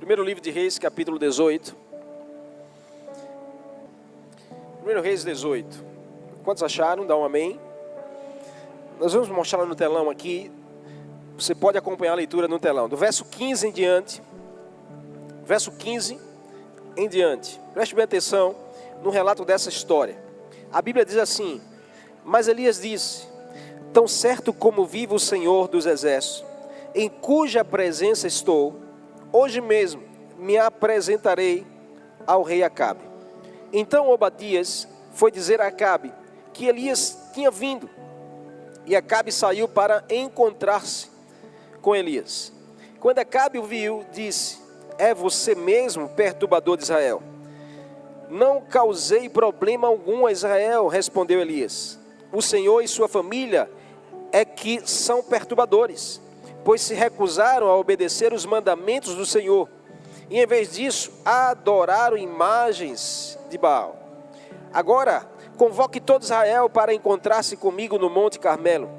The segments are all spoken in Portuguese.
Primeiro livro de Reis, capítulo 18. Primeiro Reis 18. Quantos acharam? Dá um amém. Nós vamos mostrar no telão aqui. Você pode acompanhar a leitura no telão. Do verso 15 em diante. Verso 15 em diante. Preste bem atenção no relato dessa história. A Bíblia diz assim: mas Elias disse: tão certo como vive o Senhor dos Exércitos, em cuja presença estou, hoje mesmo me apresentarei ao rei Acabe. Então Obadias foi dizer a Acabe que Elias tinha vindo. E Acabe saiu para encontrar-se com Elias. Quando Acabe o viu, disse: é você mesmo, perturbador de Israel? Não causei problema algum a Israel, respondeu Elias. O Senhor e sua família é que são perturbadores, pois se recusaram a obedecer os mandamentos do Senhor, e em vez disso, adoraram imagens de Baal. Agora, convoque todo Israel para encontrar-se comigo no Monte Carmelo,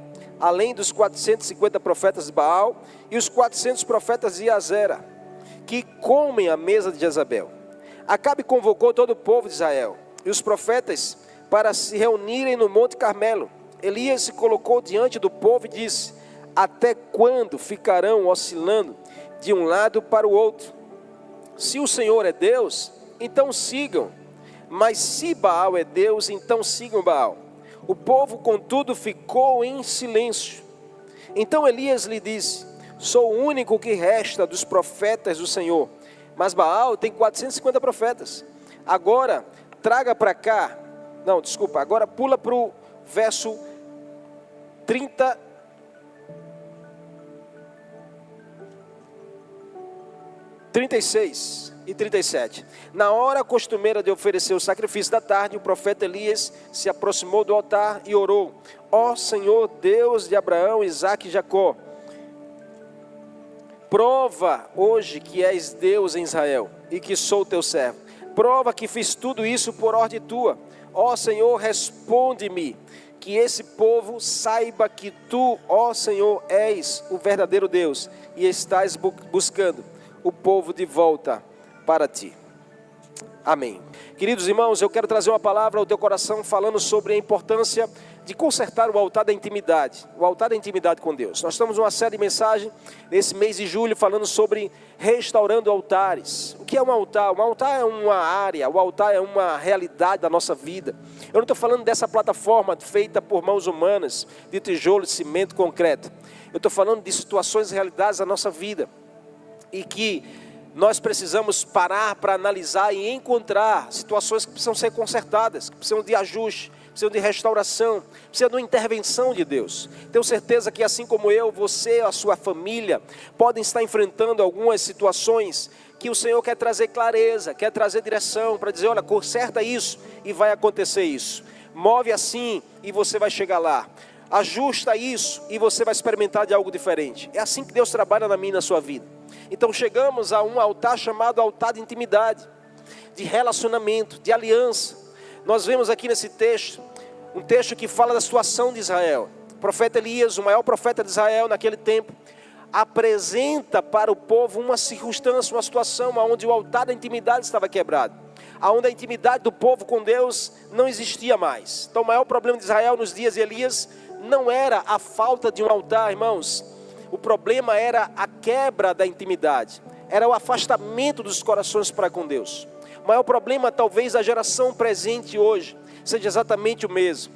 além dos 450 profetas de Baal e os 400 profetas de Azera, que comem à mesa de Jezabel. Acabe convocou todo o povo de Israel e os profetas para se reunirem no Monte Carmelo. Elias se colocou diante do povo e disse: até quando ficarão oscilando de um lado para o outro? Se o Senhor é Deus, então sigam, mas se Baal é Deus, então sigam Baal. O povo, contudo, ficou em silêncio. Então Elias lhe disse: sou o único que resta dos profetas do Senhor, mas Baal tem 450 profetas. Agora, traga para cá, agora pula para o verso 36 e 37. Na hora costumeira de oferecer o sacrifício da tarde, o profeta Elias se aproximou do altar e orou: ó Senhor, Deus de Abraão, Isaque e Jacó, prova hoje que és Deus em Israel e que sou teu servo. Prova que fiz tudo isso por ordem tua. Ó Senhor, responde-me, que esse povo saiba que tu, ó Senhor, és o verdadeiro Deus e estás buscando o povo de volta para ti. Amém. Queridos irmãos, eu quero trazer uma palavra ao teu coração falando sobre a importância de consertar o altar da intimidade, o altar da intimidade com Deus. Nós estamos numa série de mensagens nesse mês de julho falando sobre restaurando altares. O que é um altar? Um altar é uma área, o altar é uma realidade da nossa vida. Eu não estou falando dessa plataforma feita por mãos humanas, de tijolo, de cimento, concreto. Eu estou falando de situações e realidades da nossa vida e que nós precisamos parar para analisar e encontrar situações que precisam ser consertadas, que precisam de ajuste, precisam de restauração, precisam de uma intervenção de Deus. Tenho certeza que assim como eu, você, a sua família, podem estar enfrentando algumas situações que o Senhor quer trazer clareza, quer trazer direção, para dizer: olha, conserta isso e vai acontecer isso. Move assim e você vai chegar lá. Ajusta isso e você vai experimentar de algo diferente. É assim que Deus trabalha na minha e na sua vida. Então chegamos a um altar chamado altar de intimidade, de relacionamento, de aliança. Nós vemos aqui nesse texto, um texto que fala da situação de Israel. O profeta Elias, o maior profeta de Israel naquele tempo, apresenta para o povo uma circunstância, uma situação onde o altar da intimidade estava quebrado, onde a intimidade do povo com Deus não existia mais. Então o maior problema de Israel nos dias de Elias não era a falta de um altar, irmãos. O problema era a quebra da intimidade, era o afastamento dos corações para com Deus. O maior problema, talvez a geração presente hoje, seja exatamente o mesmo.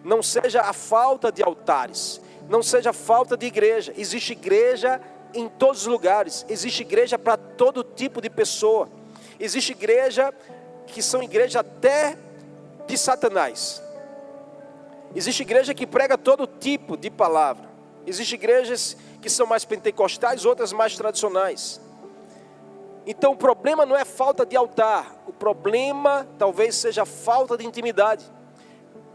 Não seja a falta de altares, não seja a falta de igreja. Existe igreja em todos os lugares, existe igreja para todo tipo de pessoa. Existe igreja que são igrejas até de Satanás. Existe igreja que prega todo tipo de palavra. Existem igrejas que são mais pentecostais, outras mais tradicionais. Então o problema não é falta de altar, o problema talvez seja a falta de intimidade.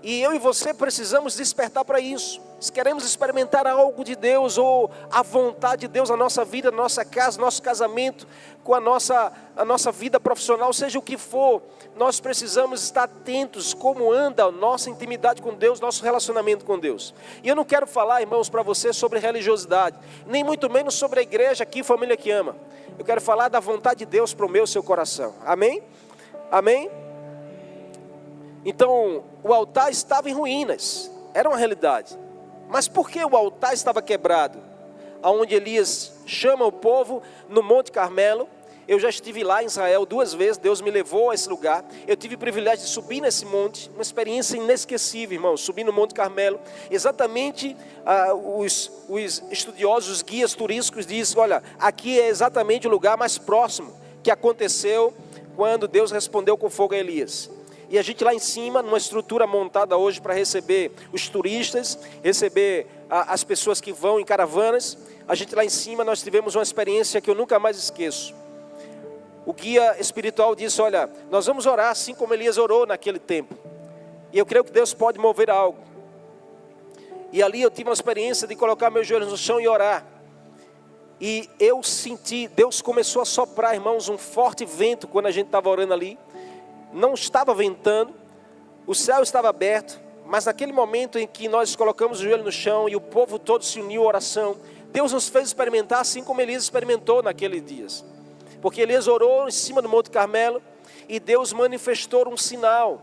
E eu e você precisamos despertar para isso. Se queremos experimentar algo de Deus, ou a vontade de Deus na nossa vida, na nossa casa, nosso casamento, com a nossa vida profissional, seja o que for, nós precisamos estar atentos como anda a nossa intimidade com Deus, nosso relacionamento com Deus. E eu não quero falar, irmãos, para você sobre religiosidade, nem muito menos sobre a igreja aqui, Família que Ama. Eu quero falar da vontade de Deus para o meu e seu coração. Amém? Amém? Então, o altar estava em ruínas, era uma realidade. Mas por que o altar estava quebrado? Aonde Elias chama o povo no Monte Carmelo. Eu já estive lá em Israel 2 vezes, Deus me levou a esse lugar. Eu tive o privilégio de subir nesse monte, uma experiência inesquecível, irmãos. Subir no Monte Carmelo, exatamente os estudiosos, os guias turísticos dizem, olha, aqui é exatamente o lugar mais próximo que aconteceu quando Deus respondeu com fogo a Elias. E a gente lá em cima, numa estrutura montada hoje para receber os turistas, receber as pessoas que vão em caravanas. A gente lá em cima, nós tivemos uma experiência que eu nunca mais esqueço. O guia espiritual disse, olha, nós vamos orar assim como Elias orou naquele tempo. E eu creio que Deus pode mover algo. E ali eu tive uma experiência de colocar meus joelhos no chão e orar. E eu senti, Deus começou a soprar, irmãos, um forte vento quando a gente estava orando ali. Não estava ventando, o céu estava aberto, mas naquele momento em que nós colocamos o joelho no chão e o povo todo se uniu à oração, Deus nos fez experimentar assim como Elias experimentou naqueles dias. Porque Elias orou em cima do Monte Carmelo e Deus manifestou um sinal,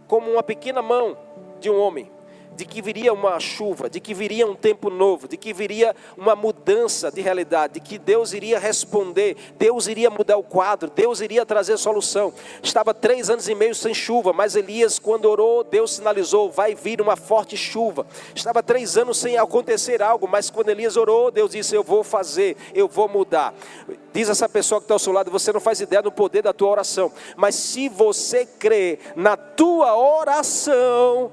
como uma pequena mão de um homem, de que viria uma chuva, de que viria um tempo novo, de que viria uma mudança de realidade, de que Deus iria responder, Deus iria mudar o quadro, Deus iria trazer solução. Estava 3 anos e meio sem chuva, mas Elias, quando orou, Deus sinalizou, vai vir uma forte chuva. Estava 3 anos sem acontecer algo, mas quando Elias orou, Deus disse, eu vou fazer, eu vou mudar. Diz essa pessoa que está ao seu lado, você não faz ideia do poder da tua oração, mas se você crê na tua oração,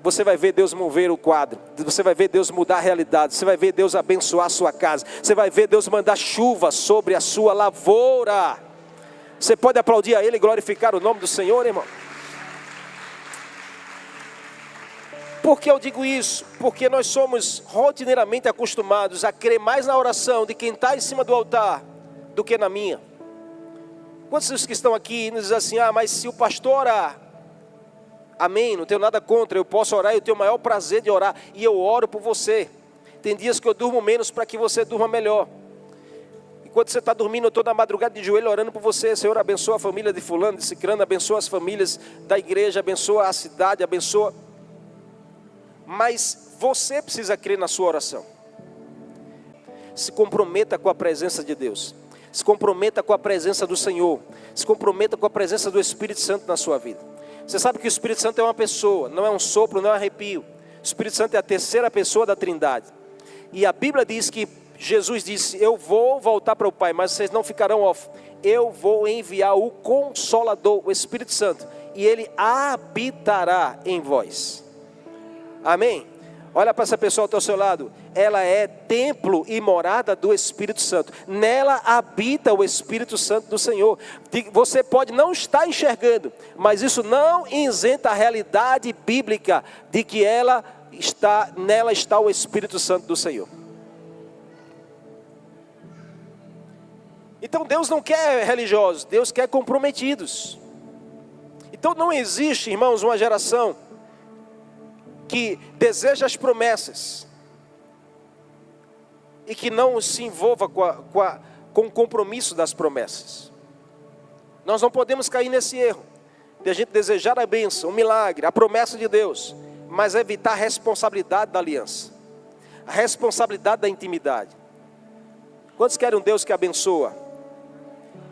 você vai ver Deus mover o quadro, você vai ver Deus mudar a realidade, você vai ver Deus abençoar a sua casa, você vai ver Deus mandar chuva sobre a sua lavoura. Você pode aplaudir a Ele e glorificar o nome do Senhor, irmão? Por que eu digo isso? Porque nós somos rotineiramente acostumados a crer mais na oração de quem está em cima do altar do que na minha. Quantos dos que estão aqui nos dizem assim, mas se o pastor orar, amém, não tenho nada contra, eu posso orar, eu tenho o maior prazer de orar, e eu oro por você. Tem dias que eu durmo menos para que você durma melhor. Enquanto você está dormindo, eu estou na madrugada de joelho orando por você. Senhor, abençoa a família de fulano, de cicrano, abençoa as famílias da igreja, abençoa a cidade, abençoa. Mas você precisa crer na sua oração. Se comprometa com a presença de Deus. Se comprometa com a presença do Senhor. Se comprometa com a presença do Espírito Santo na sua vida. Você sabe que o Espírito Santo é uma pessoa, não é um sopro, não é um arrepio. O Espírito Santo é a terceira pessoa da Trindade. E a Bíblia diz que Jesus disse, eu vou voltar para o Pai, mas vocês não ficarão órfãos. Eu vou enviar o Consolador, o Espírito Santo, e Ele habitará em vós. Amém? Olha para essa pessoa ao teu seu lado. Ela é templo e morada do Espírito Santo. Nela habita o Espírito Santo do Senhor. Você pode não estar enxergando, mas isso não isenta a realidade bíblica de que nela está o Espírito Santo do Senhor. Então Deus não quer religiosos, Deus quer comprometidos. Então não existe, irmãos, uma geração que deseja as promessas e que não se envolva com o compromisso das promessas. Nós não podemos cair nesse erro de a gente desejar a bênção, o milagre, a promessa de Deus, mas evitar a responsabilidade da aliança, a responsabilidade da intimidade. Quantos querem um Deus que abençoa?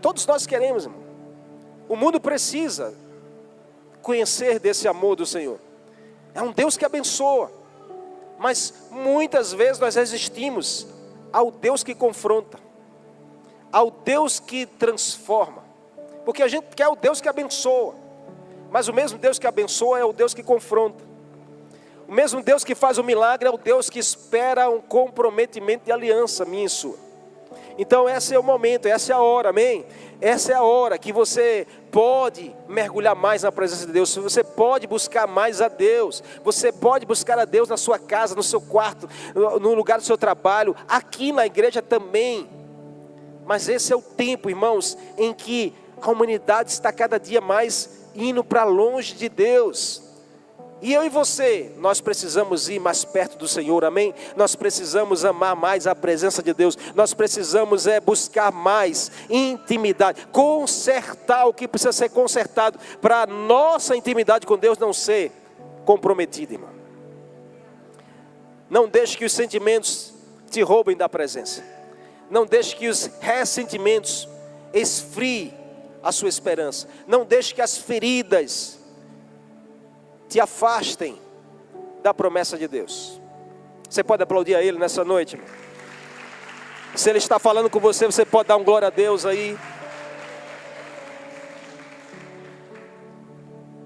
Todos nós queremos, irmão. O mundo precisa conhecer desse amor do Senhor. É um Deus que abençoa, mas muitas vezes nós resistimos ao Deus que confronta, ao Deus que transforma, porque a gente quer o Deus que abençoa, mas o mesmo Deus que abençoa é o Deus que confronta. O mesmo Deus que faz o milagre é o Deus que espera um comprometimento de aliança minha e sua. Então esse é o momento, essa é a hora, amém? Essa é a hora que você pode mergulhar mais na presença de Deus. Você pode buscar mais a Deus. Você pode buscar a Deus na sua casa, no seu quarto, no lugar do seu trabalho, aqui na igreja também. Mas esse é o tempo, irmãos, em que a humanidade está cada dia mais indo para longe de Deus. E eu e você, nós precisamos ir mais perto do Senhor, amém? Nós precisamos amar mais a presença de Deus. Nós precisamos buscar mais intimidade, consertar o que precisa ser consertado, para a nossa intimidade com Deus não ser comprometida, irmão. Não deixe que os sentimentos te roubem da presença. Não deixe que os ressentimentos esfriem a sua esperança. Não deixe que as feridas te afastem da promessa de Deus. Você pode aplaudir a Ele nessa noite, irmão? Se Ele está falando com você, você pode dar um glória a Deus aí.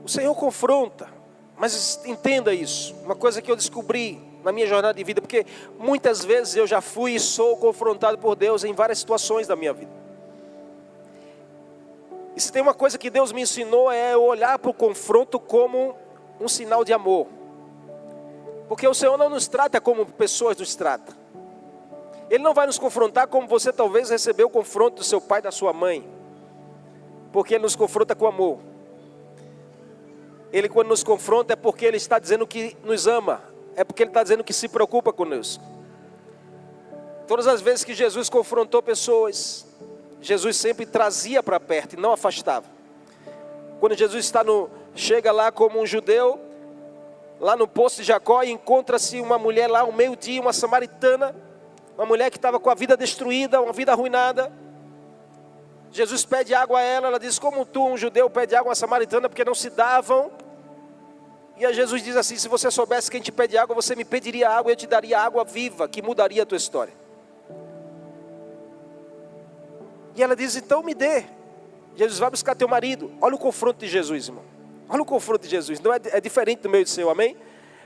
O Senhor confronta, mas entenda isso. Uma coisa que eu descobri na minha jornada de vida, porque muitas vezes eu já fui e sou confrontado por Deus em várias situações da minha vida. E se tem uma coisa que Deus me ensinou, é olhar para o confronto como um sinal de amor. Porque o Senhor não nos trata como pessoas nos tratam. Ele não vai nos confrontar como você talvez recebeu o confronto do seu pai, da sua mãe. Porque Ele nos confronta com amor. Ele, quando nos confronta, é porque Ele está dizendo que nos ama. É porque Ele está dizendo que se preocupa conosco. Todas as vezes que Jesus confrontou pessoas, Jesus sempre trazia para perto e não afastava. Quando Jesus chega lá como um judeu, lá no poço de Jacó, e encontra-se uma mulher lá, ao meio-dia, uma samaritana, uma mulher que estava com a vida destruída, uma vida arruinada. Jesus pede água a ela, ela diz: como tu, um judeu, pede água a uma samaritana, porque não se davam. E aí Jesus diz assim: se você soubesse quem te pede água, você me pediria água, e eu te daria água viva, que mudaria a tua história. E ela diz: então me dê. Jesus: vai buscar teu marido. Olha o confronto de Jesus, irmão. Olha o confronto de Jesus. Não é diferente do meio do seu, amém?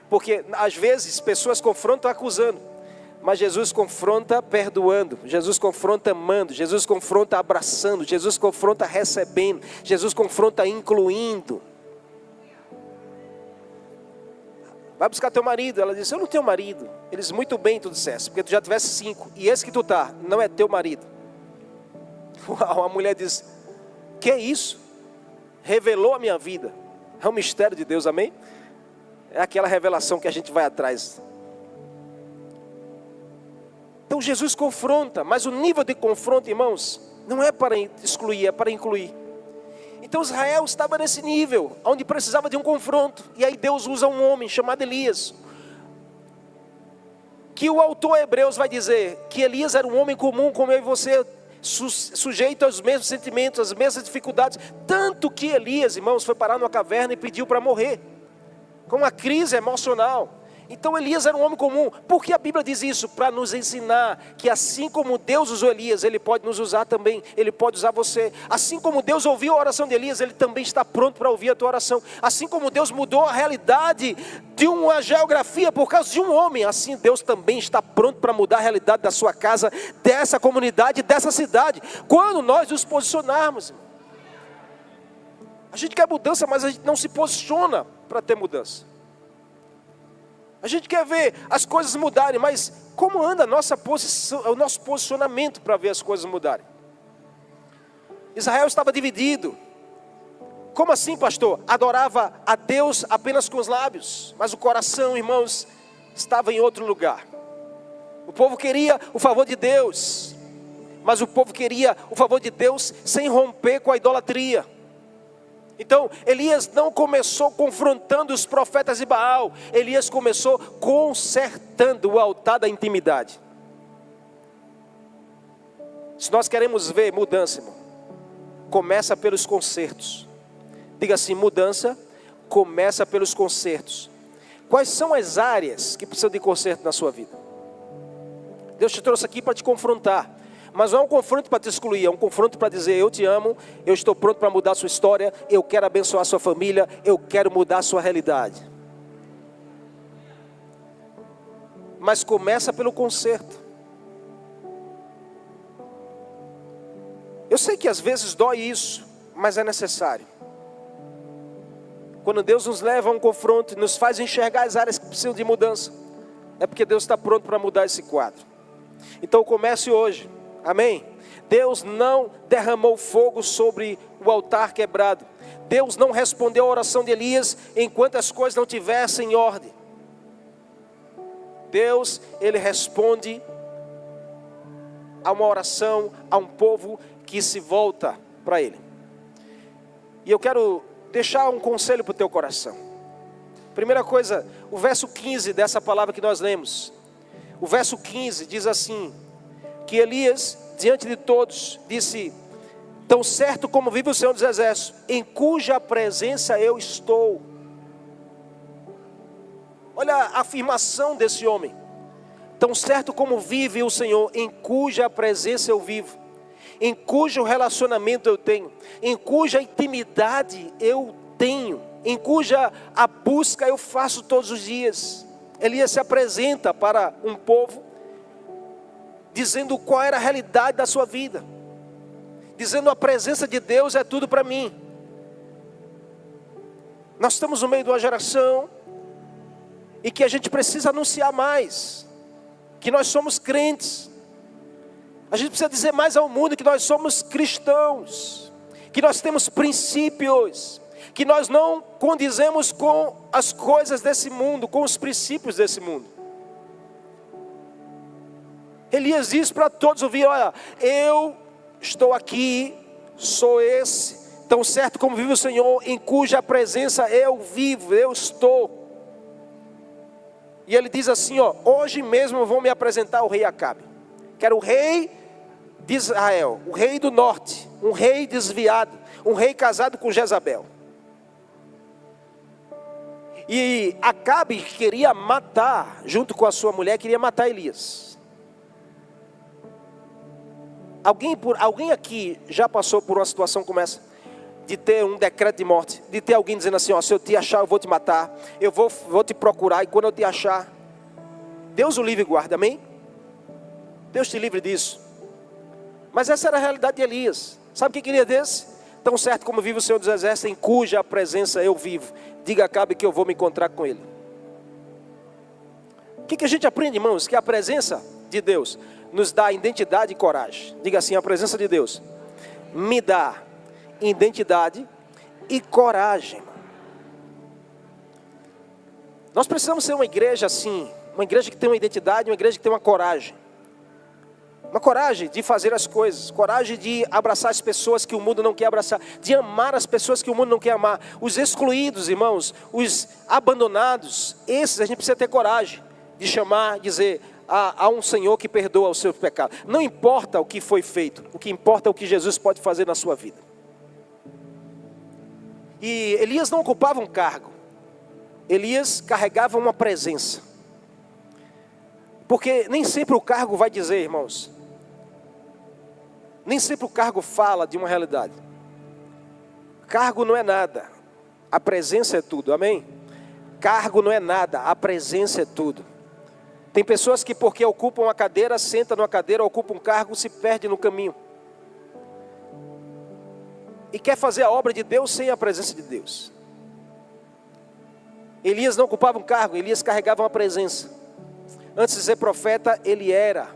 Porque às vezes pessoas confrontam acusando, mas Jesus confronta perdoando. Jesus confronta amando. Jesus confronta abraçando. Jesus confronta recebendo. Jesus confronta incluindo. Vai buscar teu marido. Ela diz: eu não tenho marido. Ele diz: muito bem tu disseste, porque tu já tivesse 5, e esse que tu está, não é teu marido. Uau, a mulher diz: que é isso? Revelou a minha vida. É um mistério de Deus, amém? É aquela revelação que a gente vai atrás. Então Jesus confronta, mas o nível de confronto, irmãos, não é para excluir, é para incluir. Então Israel estava nesse nível, onde precisava de um confronto. E aí Deus usa um homem chamado Elias, que o autor Hebreus vai dizer que Elias era um homem comum como eu e você, sujeito aos mesmos sentimentos, às mesmas dificuldades. Tanto que Elias, irmãos, foi parar numa caverna e pediu para morrer, com uma crise emocional. Então Elias era um homem comum. Por que a Bíblia diz isso? Para nos ensinar que assim como Deus usou Elias, Ele pode nos usar também. Ele pode usar você. Assim como Deus ouviu a oração de Elias, Ele também está pronto para ouvir a tua oração. Assim como Deus mudou a realidade de uma geografia por causa de um homem, assim Deus também está pronto para mudar a realidade da sua casa, dessa comunidade, dessa cidade, quando nós nos posicionarmos. A gente quer mudança, mas a gente não se posiciona para ter mudança. A gente quer ver as coisas mudarem, mas como anda a nossa posição, o nosso posicionamento para ver as coisas mudarem? Israel estava dividido. Como assim, pastor? Adorava a Deus apenas com os lábios, mas o coração, irmãos, estava em outro lugar. O povo queria o favor de Deus, mas o povo queria o favor de Deus sem romper com a idolatria. Então Elias não começou confrontando os profetas de Baal. Elias começou consertando o altar da intimidade. Se nós queremos ver mudança, irmão, começa pelos consertos. Diga assim: mudança começa pelos consertos. Quais são as áreas que precisam de conserto na sua vida? Deus te trouxe aqui para te confrontar. Mas não é um confronto para te excluir, é um confronto para dizer: eu te amo, eu estou pronto para mudar a sua história, eu quero abençoar a sua família, eu quero mudar a sua realidade. Mas começa pelo conserto. Eu sei que às vezes dói isso, mas é necessário. Quando Deus nos leva a um confronto e nos faz enxergar as áreas que precisam de mudança, é porque Deus está pronto para mudar esse quadro. Então comece hoje, amém? Deus não derramou fogo sobre o altar quebrado. Deus não respondeu a oração de Elias enquanto as coisas não tivessem em ordem. Deus, Ele responde a uma oração, a um povo que se volta para Ele. E eu quero deixar um conselho para o teu coração. Primeira coisa, o verso 15 dessa palavra que nós lemos. O verso 15 diz assim, que Elias, diante de todos, disse: tão certo como vive o Senhor dos Exércitos, em cuja presença eu estou. Olha a afirmação desse homem. Tão certo como vive o Senhor, em cuja presença eu vivo, em cujo relacionamento eu tenho, em cuja intimidade eu tenho, em cuja a busca eu faço todos os dias. Elias se apresenta para um povo, dizendo qual era a realidade da sua vida, dizendo a presença de Deus é tudo para mim. Nós estamos no meio de uma geração e que a gente precisa anunciar mais, que nós somos crentes. A gente precisa dizer mais ao mundo que nós somos cristãos, que nós temos princípios, que nós não condizemos com as coisas desse mundo, com os princípios desse mundo. Elias diz para todos ouvir: olha, eu estou aqui, sou esse, tão certo como vive o Senhor, em cuja presença eu vivo, eu estou. E ele diz assim, ó: hoje mesmo eu vou me apresentar ao rei Acabe, que era o rei de Israel, o rei do norte, um rei desviado, um rei casado com Jezabel. E Acabe queria matar, junto com a sua mulher, queria matar Elias. Alguém aqui já passou por uma situação como essa? De ter um decreto de morte, de ter alguém dizendo assim, ó: se eu te achar eu vou te matar, eu vou te procurar, e quando eu te achar, Deus o livre e guarda, amém? Deus te livre disso. Mas essa era a realidade de Elias. Sabe o que queria desse? Tão certo como vive o Senhor dos Exércitos, em cuja presença eu vivo, diga a Acabe que eu vou me encontrar com ele. O que a gente aprende, irmãos? Que a presença de Deus nos dá identidade e coragem. Diga assim: a presença de Deus me dá identidade e coragem. Nós precisamos ser uma igreja assim, uma igreja que tem uma identidade, uma igreja que tem uma coragem. Uma coragem de fazer as coisas, coragem de abraçar as pessoas que o mundo não quer abraçar, de amar as pessoas que o mundo não quer amar. Os excluídos, irmãos, os abandonados, esses a gente precisa ter coragem de chamar, dizer: há um Senhor que perdoa o seu pecado. Não importa o que foi feito, o que importa é o que Jesus pode fazer na sua vida. E Elias não ocupava um cargo, Elias carregava uma presença. Porque nem sempre o cargo vai dizer, irmãos, nem sempre o cargo fala de uma realidade. Cargo não é nada, a presença é tudo, amém? Cargo não é nada, a presença é tudo. Tem pessoas que porque ocupam uma cadeira, sentam numa cadeira, ocupam um cargo, se perde no caminho. E quer fazer a obra de Deus sem a presença de Deus. Elias não ocupava um cargo, Elias carregava uma presença. Antes de ser profeta, ele era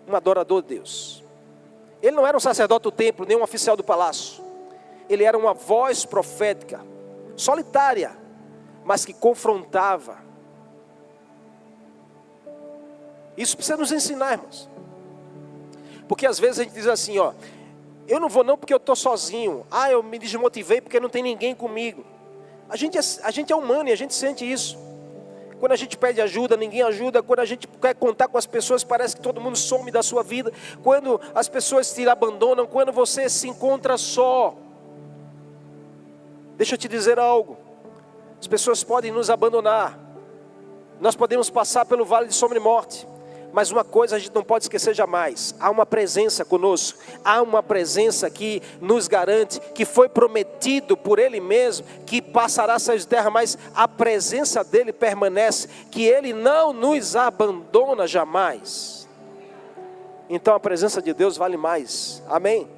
um adorador de Deus. Ele não era um sacerdote do templo, nem um oficial do palácio. Ele era uma voz profética, solitária, mas que confrontava. Isso precisa nos ensinar, irmãos. Porque às vezes a gente diz assim, ó: eu não vou não porque eu estou sozinho. Eu me desmotivei porque não tem ninguém comigo. A gente é humano e a gente sente isso. Quando a gente pede ajuda, ninguém ajuda. Quando a gente quer contar com as pessoas, parece que todo mundo some da sua vida. Quando as pessoas te abandonam, quando você se encontra só. Deixa eu te dizer algo. As pessoas podem nos abandonar. Nós podemos passar pelo vale de sombra e morte. Mas uma coisa a gente não pode esquecer jamais: há uma presença conosco, há uma presença que nos garante, que foi prometido por Ele mesmo, que passará céus e terra, mas a presença dEle permanece, que Ele não nos abandona jamais. então a presença de Deus vale mais. Amém?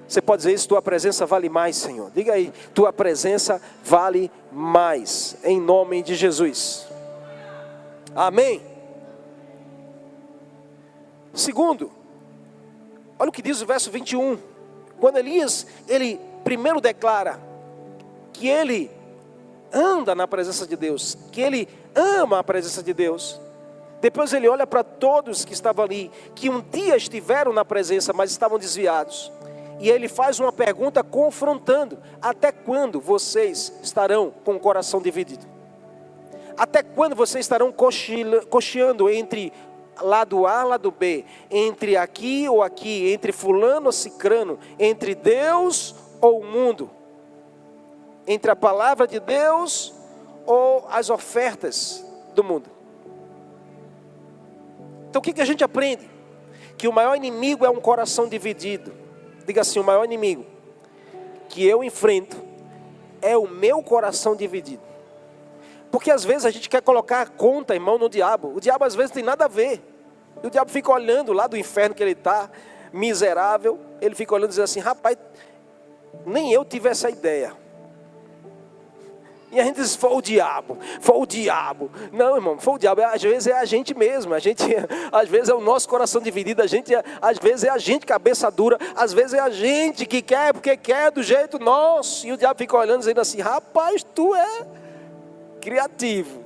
Você pode dizer isso, tua presença vale mais, Senhor. Diga aí, tua presença vale mais, em nome de Jesus. Amém? Segundo, olha o que diz o verso 21. Quando Elias, ele primeiro declara que ele anda na presença de Deus, que ele ama a presença de Deus. Depois ele olha para todos que estavam ali, que um dia estiveram na presença, mas estavam desviados. E ele faz uma pergunta confrontando: até quando vocês estarão com o coração dividido? Até quando vocês estarão cocheando entre lado A, lado B, entre aqui ou aqui, entre fulano ou cicrano, entre Deus ou o mundo, entre a palavra de Deus ou as ofertas do mundo? Então o que a gente aprende? Que o maior inimigo é um coração dividido. Diga assim: o maior inimigo que eu enfrento é o meu coração dividido. Porque às vezes a gente quer colocar a conta, irmão, no diabo. O diabo às vezes não tem nada a ver. E o diabo fica olhando lá do inferno que ele está, miserável. Ele fica olhando e diz assim: rapaz, nem eu tive essa ideia. E a gente diz: foi o diabo, foi o diabo. Não, irmão, foi o diabo. Às vezes é a gente mesmo. Às vezes é o nosso coração dividido. Às vezes é a gente cabeça dura. Às vezes é a gente que quer porque quer do jeito nosso. E o diabo fica olhando dizendo assim: rapaz, tu é criativo.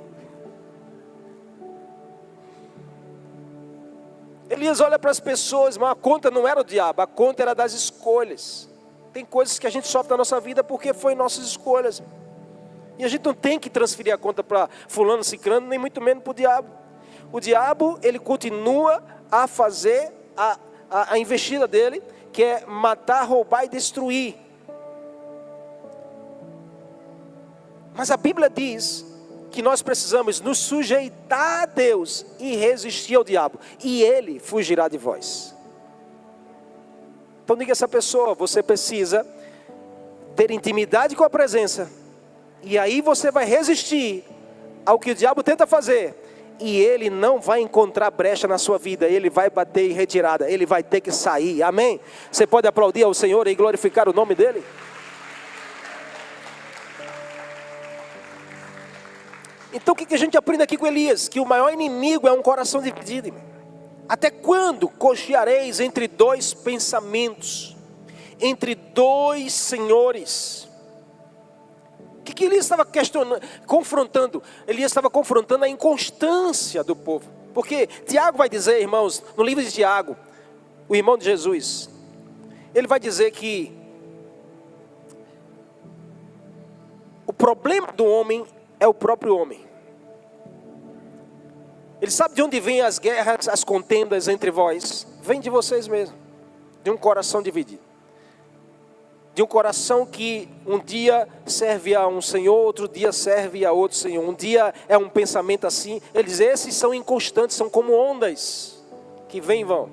Elias olha para as pessoas, mas a conta não era o diabo, a conta era das escolhas. Tem coisas que a gente sofre na nossa vida porque foi nossas escolhas. E a gente não tem que transferir a conta para fulano, cicrano, nem muito menos para o diabo. O diabo, ele continua a fazer a investida dele, que é matar, roubar e destruir. Mas a Bíblia diz que nós precisamos nos sujeitar a Deus e resistir ao diabo, e ele fugirá de vós. Então diga a essa pessoa: você precisa ter intimidade com a presença, e aí você vai resistir ao que o diabo tenta fazer, e ele não vai encontrar brecha na sua vida, ele vai bater em retirada, ele vai ter que sair. Amém? Você pode aplaudir ao Senhor e glorificar o nome dele? Então o que a gente aprende aqui com Elias? Que o maior inimigo é um coração dividido. Até quando cocheareis entre dois pensamentos, entre dois senhores? O que Elias estava confrontando? Elias estava confrontando a inconstância do povo. Porque Tiago vai dizer, irmãos, no livro de Tiago, o irmão de Jesus, ele vai dizer que o problema do homem é o próprio homem. Ele sabe de onde vêm as guerras, as contendas entre vós. Vem de vocês mesmos, de um coração dividido, de um coração que um dia serve a um Senhor, outro dia serve a outro Senhor. Um dia é um pensamento assim. Ele diz: esses são inconstantes, são como ondas que vêm e vão.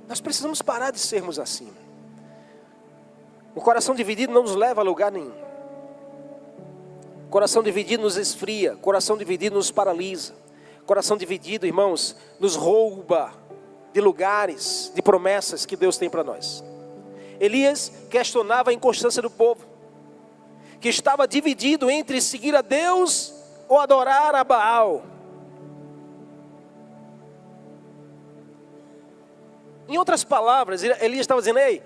Nós precisamos parar de sermos assim. O coração dividido não nos leva a lugar nenhum. Coração dividido nos esfria, coração dividido nos paralisa. Coração dividido, irmãos, nos rouba de lugares, de promessas que Deus tem para nós. Elias questionava a inconstância do povo, que estava dividido entre seguir a Deus ou adorar a Baal. Em outras palavras, Elias estava dizendo: ei,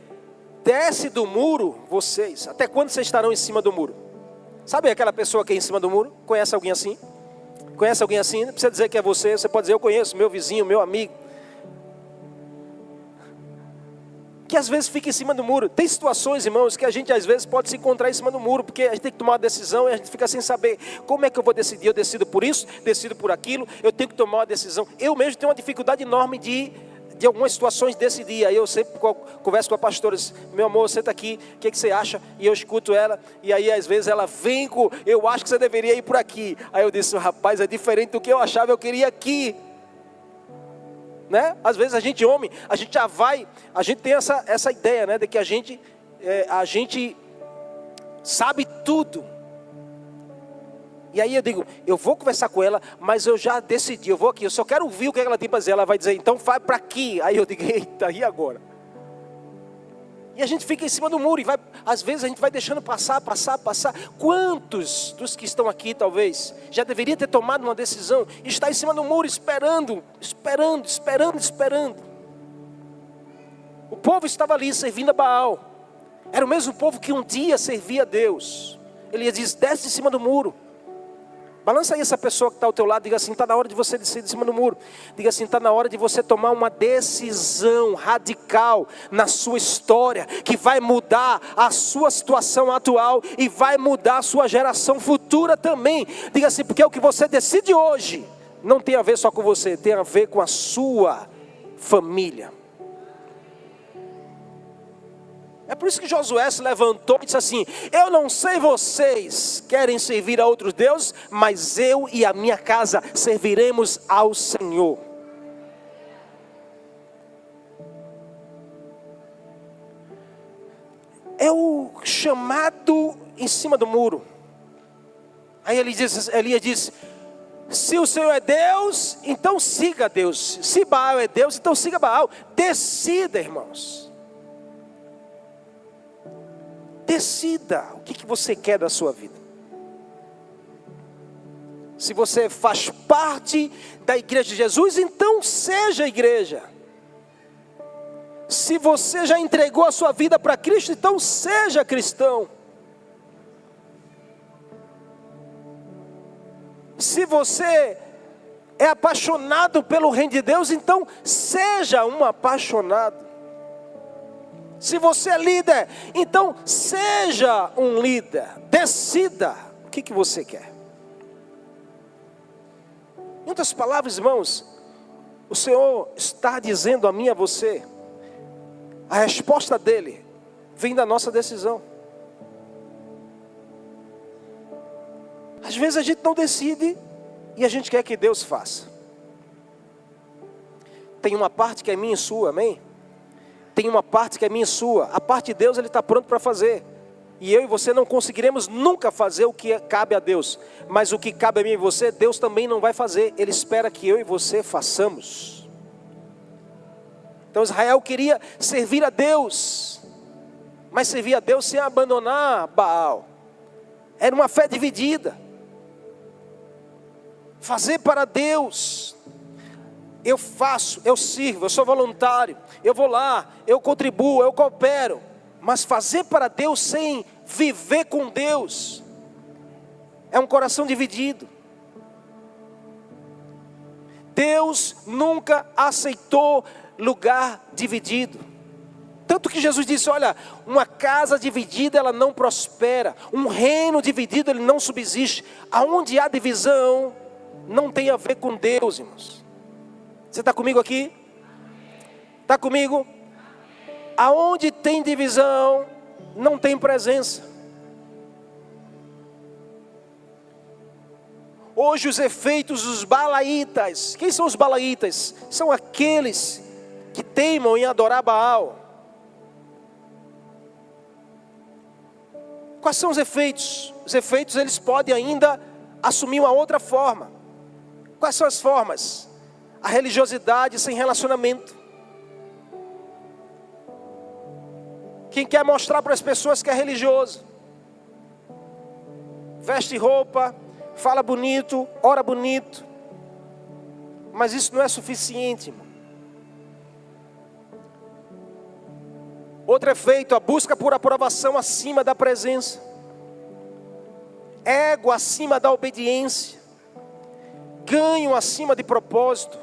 desce do muro vocês. Até quando vocês estarão em cima do muro? Sabe aquela pessoa que é em cima do muro? Conhece alguém assim? Conhece alguém assim? Não precisa dizer que é você. Você pode dizer: eu conheço, meu vizinho, meu amigo. Que às vezes fica em cima do muro. Tem situações, irmãos, que a gente às vezes pode se encontrar em cima do muro, porque a gente tem que tomar uma decisão e a gente fica sem saber como é que eu vou decidir. Eu decido por isso, decido por aquilo, eu tenho que tomar uma decisão. Eu mesmo tenho uma dificuldade enorme de algumas situações decidir. Aí eu sempre converso com a pastora: meu amor, senta aqui, o que você acha? E eu escuto ela, e aí às vezes ela vem com: eu acho que você deveria ir por aqui. Aí eu disse: rapaz, é diferente do que eu achava, eu queria aqui. Né? Às vezes a gente, homem, a gente já vai, a gente tem essa ideia, né, de que a gente sabe tudo. E aí eu digo, eu vou conversar com ela, mas eu já decidi, eu vou aqui, eu só quero ouvir o que ela tem para dizer. Ela vai dizer, então vai para aqui. Aí eu digo, eita, e agora? E a gente fica em cima do muro e às vezes a gente vai deixando passar. Quantos dos que estão aqui talvez já deveria ter tomado uma decisão e está em cima do muro esperando. O povo estava ali servindo a Baal. Era o mesmo povo que um dia servia a Deus. Ele diz, desce de cima do muro. Balança aí essa pessoa que está ao teu lado, diga assim, está na hora de você descer de cima do muro. Diga assim, está na hora de você tomar uma decisão radical na sua história, que vai mudar a sua situação atual e vai mudar a sua geração futura também. Diga assim, porque o que você decide hoje não tem a ver só com você, tem a ver com a sua família. É por isso que Josué se levantou e disse assim, eu não sei vocês querem servir a outros deuses, mas eu e a minha casa serviremos ao Senhor. É o chamado em cima do muro. Aí Elias diz, se o Senhor é Deus, então siga Deus. Se Baal é Deus, então siga Baal. Decida, irmãos. Decida o que você quer da sua vida. Se você faz parte da igreja de Jesus, então seja igreja. Se você já entregou a sua vida para Cristo, então seja cristão. Se você é apaixonado pelo reino de Deus, então seja um apaixonado. Se você é líder, então seja um líder. Decida o que você quer. Em outras palavras, irmãos, o Senhor está dizendo a mim e a você, a resposta dele vem da nossa decisão. Às vezes a gente não decide e a gente quer que Deus faça. Tem uma parte que é minha e sua, amém? Tem uma parte que é minha e sua. A parte de Deus Ele está pronto para fazer. E eu e você não conseguiremos nunca fazer o que cabe a Deus. Mas o que cabe a mim e você, Deus também não vai fazer. Ele espera que eu e você façamos. Então Israel queria servir a Deus. Mas servir a Deus sem abandonar Baal. Era uma fé dividida. Fazer para Deus. Eu faço, eu sirvo, eu sou voluntário, eu vou lá, eu contribuo, eu coopero. Mas fazer para Deus sem viver com Deus é um coração dividido. Deus nunca aceitou lugar dividido. Tanto que Jesus disse, olha, uma casa dividida ela não prospera. Um reino dividido ele não subsiste. Aonde há divisão não tem a ver com Deus, irmãos. Você está comigo aqui? Está comigo? Aonde tem divisão, não tem presença. Hoje os efeitos dos balaítas. Quem são os balaítas? São aqueles que teimam em adorar Baal. Quais são os efeitos? Os efeitos eles podem ainda assumir uma outra forma. Quais são as formas? A religiosidade sem relacionamento. Quem quer mostrar para as pessoas que é religioso, veste roupa, fala bonito, ora bonito, mas isso não é suficiente, irmão. Outro efeito, a busca por aprovação acima da presença, ego acima da obediência, ganho acima de propósito.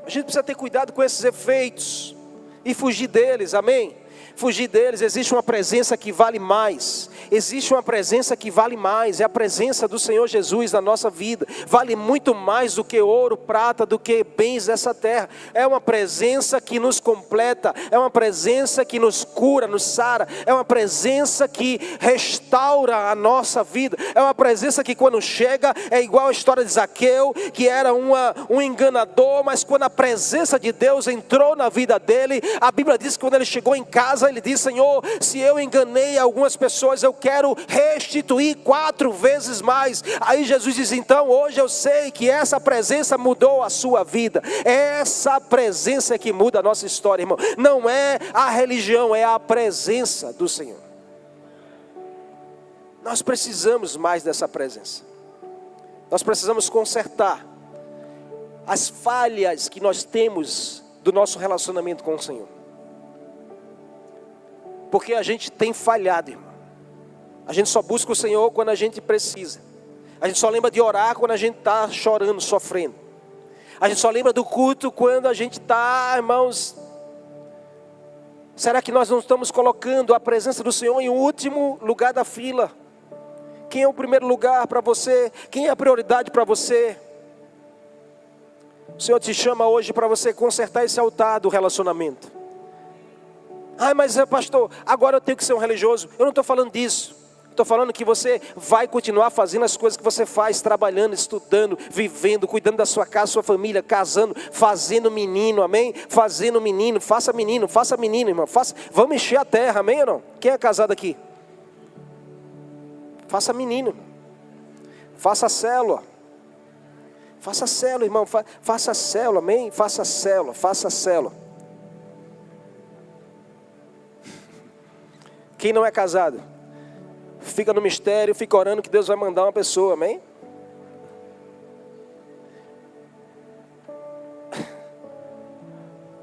A gente precisa ter cuidado com esses efeitos e fugir deles, amém? Fugir deles. Existe uma presença que vale mais. Existe uma presença que vale mais. É a presença do Senhor Jesus na nossa vida. Vale muito mais do que ouro, prata, do que bens dessa terra. É uma presença que nos completa. É uma presença que nos cura, nos sara. É uma presença que restaura a nossa vida. É uma presença que quando chega é igual a história de Zaqueu, que era um enganador, mas quando a presença de Deus entrou na vida dele, a Bíblia diz que quando ele chegou em casa, casa, ele diz: Senhor, se eu enganei algumas pessoas, eu quero restituir 4 vezes mais. Aí Jesus diz: então hoje eu sei que essa presença mudou a sua vida. Essa presença é que muda a nossa história, irmão. Não é a religião, é a presença do Senhor. Nós precisamos mais dessa presença. Nós precisamos consertar as falhas que nós temos do nosso relacionamento com o Senhor. Porque a gente tem falhado, irmão. A gente só busca o Senhor quando a gente precisa. A gente só lembra de orar quando a gente está chorando, sofrendo. A gente só lembra do culto quando a gente está, irmãos... Será que nós não estamos colocando a presença do Senhor em último lugar da fila? Quem é o primeiro lugar para você? Quem é a prioridade para você? O Senhor te chama hoje para você consertar esse altar do relacionamento. Mas pastor, agora eu tenho que ser um religioso. Eu não estou falando disso. Estou falando que você vai continuar fazendo as coisas que você faz, trabalhando, estudando, vivendo, cuidando da sua casa, sua família, casando, fazendo menino, amém? Fazendo menino, faça menino, irmão. Vamos encher a terra, amém ou não? Quem é casado aqui? Faça menino. Faça célula. Faça célula, irmão. Faça célula, amém? Faça célula. Quem não é casado, fica no mistério, fica orando que Deus vai mandar uma pessoa, amém?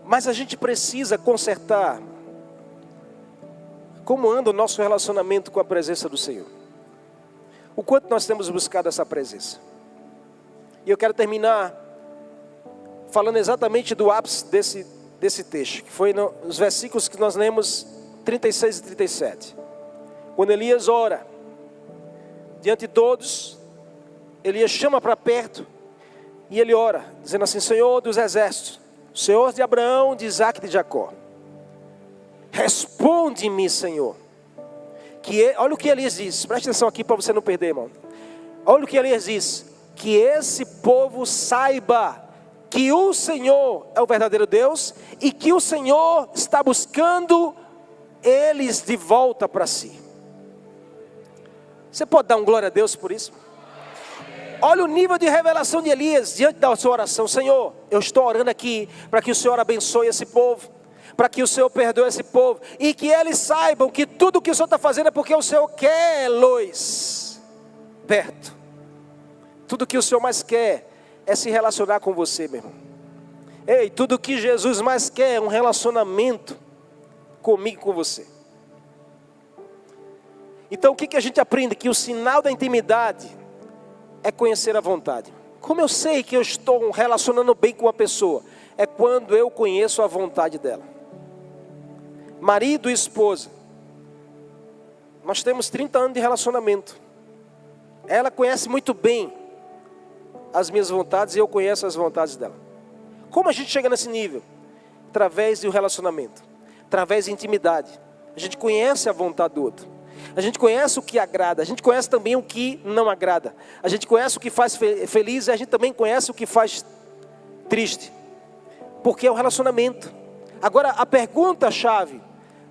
Mas a gente precisa consertar como anda o nosso relacionamento com a presença do Senhor. O quanto nós temos buscado essa presença. E eu quero terminar falando exatamente do ápice desse texto, que foi nos versículos que nós lemos 36 e 37. Quando Elias ora diante de todos, Elias chama para perto e ele ora, dizendo assim: Senhor dos exércitos, Senhor de Abraão, de Isaac e de Jacó, responde-me, Senhor. Olha o que Elias diz, preste atenção aqui para você não perder, irmão. Olha o que Elias diz: que esse povo saiba que o Senhor é o verdadeiro Deus e que o Senhor está buscando eles de volta para si. Você pode dar um glória a Deus por isso? Olha o nível de revelação de Elias diante da sua oração. Senhor, eu estou orando aqui para que o Senhor abençoe esse povo, para que o Senhor perdoe esse povo, e que eles saibam que tudo o que o Senhor está fazendo é porque o Senhor quer los perto. Tudo que o Senhor mais quer é se relacionar com você, meu irmão. Ei, tudo que Jesus mais quer é um relacionamento comigo e com você. Então o que a gente aprende? Que o sinal da intimidade é conhecer a vontade. Como eu sei que eu estou relacionando bem com uma pessoa? É quando eu conheço a vontade dela. Marido e esposa, nós temos 30 anos de relacionamento. Ela conhece muito bem as minhas vontades e eu conheço as vontades dela. Como a gente chega nesse nível? Através do relacionamento, através da intimidade. A gente conhece a vontade do outro. A gente conhece o que agrada, a gente conhece também o que não agrada. A gente conhece o que faz feliz e a gente também conhece o que faz triste. Porque é o relacionamento. Agora a pergunta-chave: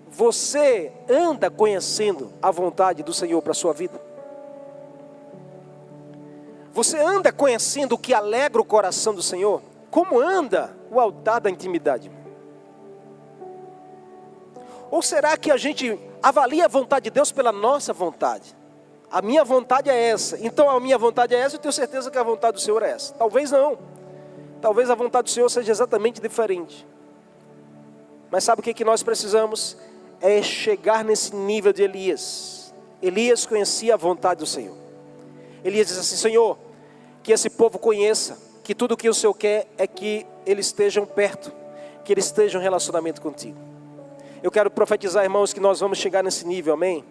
você anda conhecendo a vontade do Senhor para a sua vida? Você anda conhecendo o que alegra o coração do Senhor? Como anda o altar da intimidade? Ou será que a gente avalia a vontade de Deus pela nossa vontade? A minha vontade é essa, então a minha vontade é essa, eu tenho certeza que a vontade do Senhor é essa. Talvez não. Talvez a vontade do Senhor seja exatamente diferente. Mas sabe o que nós precisamos? É chegar nesse nível de Elias. Elias conhecia a vontade do Senhor. Elias diz assim: Senhor, que esse povo conheça que tudo o que o Senhor quer é que eles estejam perto, que eles estejam em relacionamento contigo. Eu quero profetizar, irmãos, que nós vamos chegar nesse nível, amém?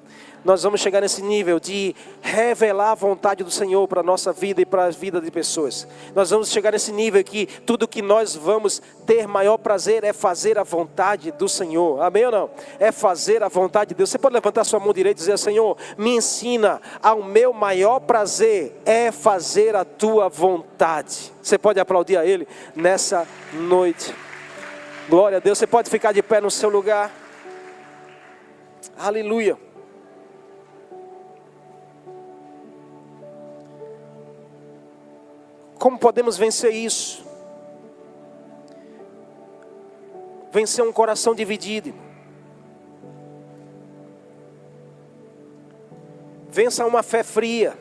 Nós vamos chegar nesse nível de revelar a vontade do Senhor para a nossa vida e para a vida de pessoas. Nós vamos chegar nesse nível que tudo que nós vamos ter maior prazer é fazer a vontade do Senhor, amém ou não? É fazer a vontade de Deus. Você pode levantar sua mão direita e dizer: Senhor, me ensina, ao meu maior prazer é fazer a tua vontade. Você pode aplaudir a Ele nessa noite. Glória a Deus. Você pode ficar de pé no seu lugar. Aleluia. Como podemos vencer isso? Vencer um coração dividido. Vença uma fé fria.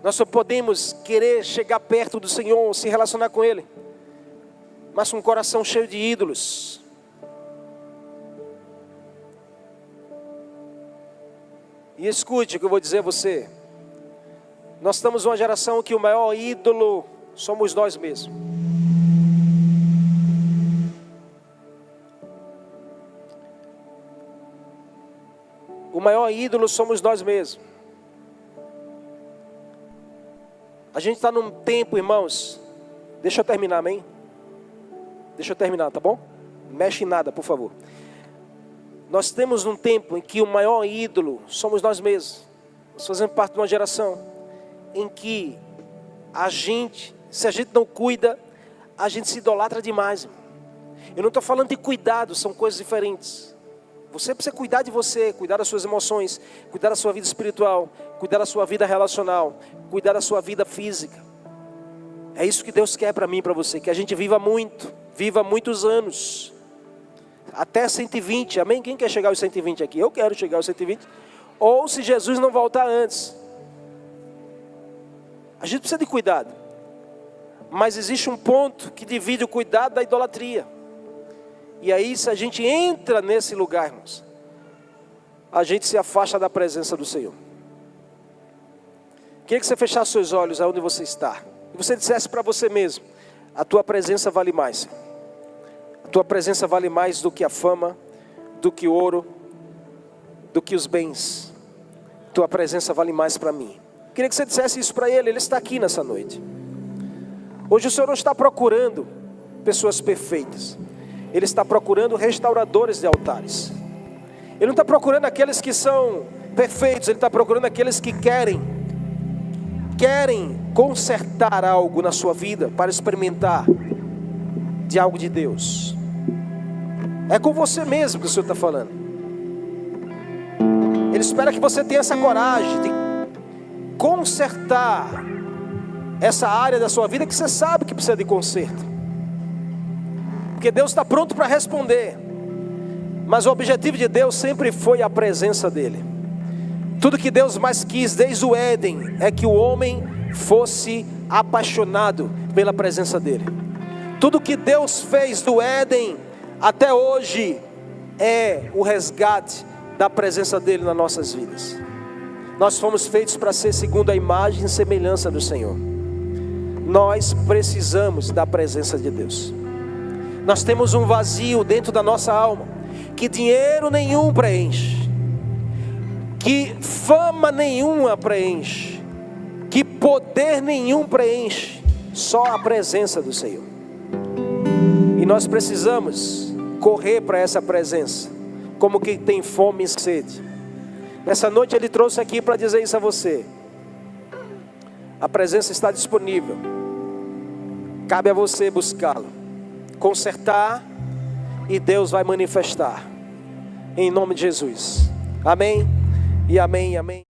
Nós só podemos querer chegar perto do Senhor, se relacionar com Ele, mas com um coração cheio de ídolos. E escute o que eu vou dizer a você. Nós estamos numa geração que o maior ídolo somos nós mesmos. O maior ídolo somos nós mesmos. A gente está num tempo, irmãos. Deixa eu terminar, amém? Deixa eu terminar, tá bom? Não mexe em nada, por favor. Nós temos um tempo em que o maior ídolo somos nós mesmos. Nós fazemos parte de uma geração em que a gente, se a gente não cuida, a gente se idolatra demais. Eu não estou falando de cuidado, são coisas diferentes. Você precisa cuidar de você, cuidar das suas emoções, cuidar da sua vida espiritual, cuidar da sua vida relacional, cuidar da sua vida física. É isso que Deus quer para mim e para você, que a gente viva muito, viva muitos anos, até 120, amém? Quem quer chegar aos 120 aqui? Eu quero chegar aos 120, ou se Jesus não voltar antes. A gente precisa de cuidado, mas existe um ponto que divide o cuidado da idolatria. E aí, se a gente entra nesse lugar, irmãos, a gente se afasta da presença do Senhor. Queria que você fechasse seus olhos aonde você está e você dissesse para você mesmo: a tua presença vale mais. A tua presença vale mais do que a fama, do que o ouro, do que os bens. A tua presença vale mais para mim. Queria que você dissesse isso para Ele. Ele está aqui nessa noite. Hoje o Senhor não está procurando pessoas perfeitas. Ele está procurando restauradores de altares. Ele não está procurando aqueles que são perfeitos. Ele está procurando aqueles que querem consertar algo na sua vida para experimentar de algo de Deus. É com você mesmo que o Senhor está falando. Ele espera que você tenha essa coragem de consertar essa área da sua vida que você sabe que precisa de conserto. Porque Deus está pronto para responder. Mas o objetivo de Deus sempre foi a presença dEle. Tudo que Deus mais quis desde o Éden é que o homem fosse apaixonado pela presença dEle. Tudo que Deus fez do Éden até hoje é o resgate da presença dEle nas nossas vidas. Nós fomos feitos para ser segundo a imagem e semelhança do Senhor. Nós precisamos da presença de Deus. Nós temos um vazio dentro da nossa alma que dinheiro nenhum preenche, que fama nenhuma preenche, que poder nenhum preenche, só a presença do Senhor. E nós precisamos correr para essa presença, como quem tem fome e sede. Nessa noite Ele trouxe aqui para dizer isso a você. A presença está disponível, cabe a você buscá-la, consertar, e Deus vai manifestar, em nome de Jesus. Amém, e amém, e amém.